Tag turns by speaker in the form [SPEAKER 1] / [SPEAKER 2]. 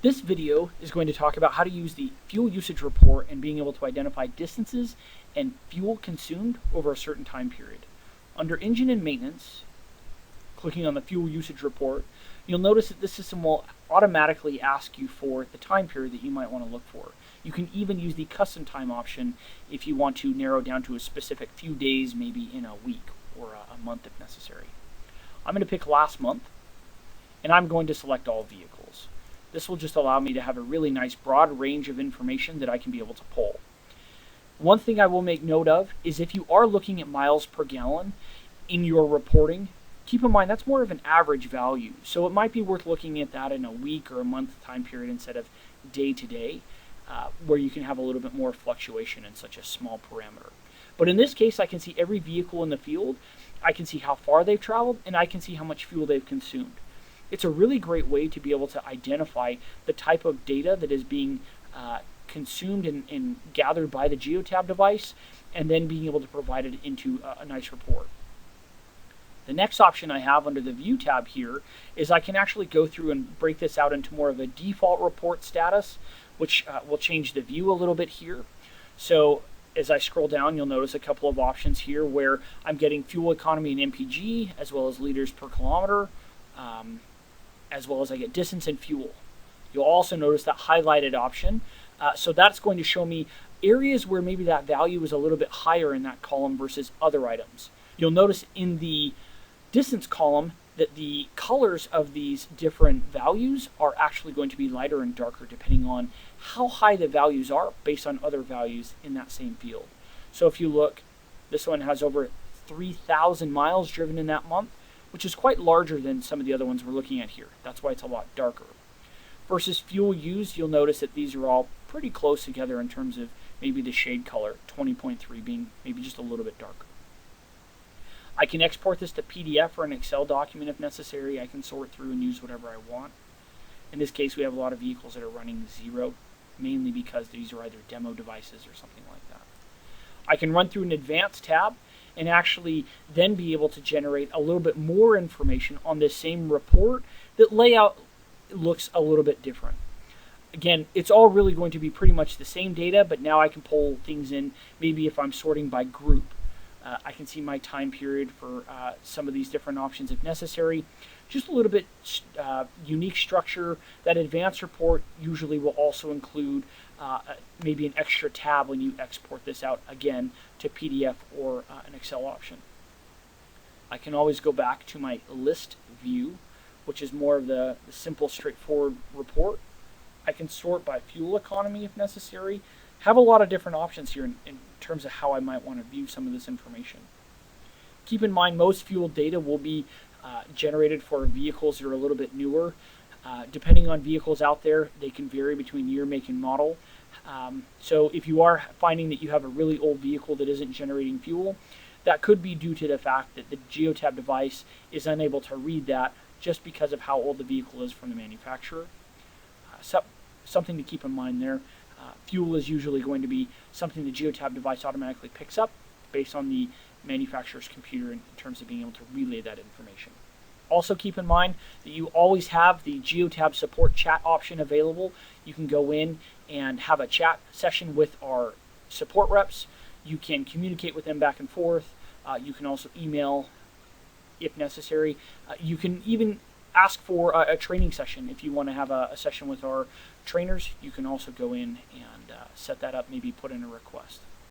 [SPEAKER 1] This video is going to talk about how to use the fuel usage report and being able to identify distances and fuel consumed over a certain time period. Under Engine and Maintenance, clicking on the fuel usage report, you'll notice that the system will automatically ask you for the time period that you might want to look for. You can even use the custom time option if you want to narrow down to a specific few days, maybe in a week or a month if necessary. I'm going to pick last month, and I'm going to select all vehicles. This will just allow me to have a really nice broad range of information that I can be able to pull. One thing I will make note of is if you are looking at miles per gallon in your reporting, keep in mind that's more of an average value. So it might be worth looking at that in a week or a month time period instead of day to day, where you can have a little bit more fluctuation in such a small parameter. But in this case, I can see every vehicle in the field, I can see how far they've traveled, and I can see how much fuel they've consumed. It's a really great way to be able to identify the type of data that is being consumed and gathered by the MyGeotab device, and then being able to provide it into a nice report. The next option I have under the View tab here is I can actually go through and break this out into more of a default report status, which will change the view a little bit here. So as I scroll down, you'll notice a couple of options here where I'm getting fuel economy and MPG, as well as liters per kilometer, as well as I get distance and fuel. You'll also notice that highlighted option. So that's going to show me areas where maybe that value is a little bit higher in that column versus other items. You'll notice in the distance column that the colors of these different values are actually going to be lighter and darker depending on how high the values are based on other values in that same field. So if you look, this one has over 3,000 miles driven in that month, which is quite larger than some of the other ones we're looking at here. That's why it's a lot darker. Versus fuel used, you'll notice that these are all pretty close together in terms of maybe the shade color, 20.3 being maybe just a little bit darker. I can export this to PDF or an Excel document if necessary. I can sort through and use whatever I want. In this case, we have a lot of vehicles that are running 0, mainly because these are either demo devices or something like that. I can run through an Advanced tab and actually then be able to generate a little bit more information on this same report that layout looks a little bit different. Again, it's all really going to be pretty much the same data, but now I can pull things in, maybe if I'm sorting by group. I can see my time period for some of these different options if necessary. Just a little bit unique structure. That advanced report usually will also include maybe an extra tab when you export this out again to PDF or an Excel option. I can always go back to my list view, which is more of the simple, straightforward report. I can sort by fuel economy if necessary. Have a lot of different options here in terms of how I might want to view some of this information. Keep in mind most fuel data will be generated for vehicles that are a little bit newer. Depending on vehicles out there, they can vary between year, make, and model. So if you are finding that you have a really old vehicle that isn't generating fuel, that could be due to the fact that the MyGeotab device is unable to read that just because of how old the vehicle is from the manufacturer. Something to keep in mind there. Fuel is usually going to be something the MyGeotab device automatically picks up based on the manufacturer's computer in terms of being able to relay that information. Also keep in mind that you always have the MyGeotab support chat option available. You can go in and have a chat session with our support reps. You can communicate with them back and forth. You can also email if necessary. You can even ask for a training session. If you want to have a session with our trainers, you can also go in and set that up, maybe put in a request.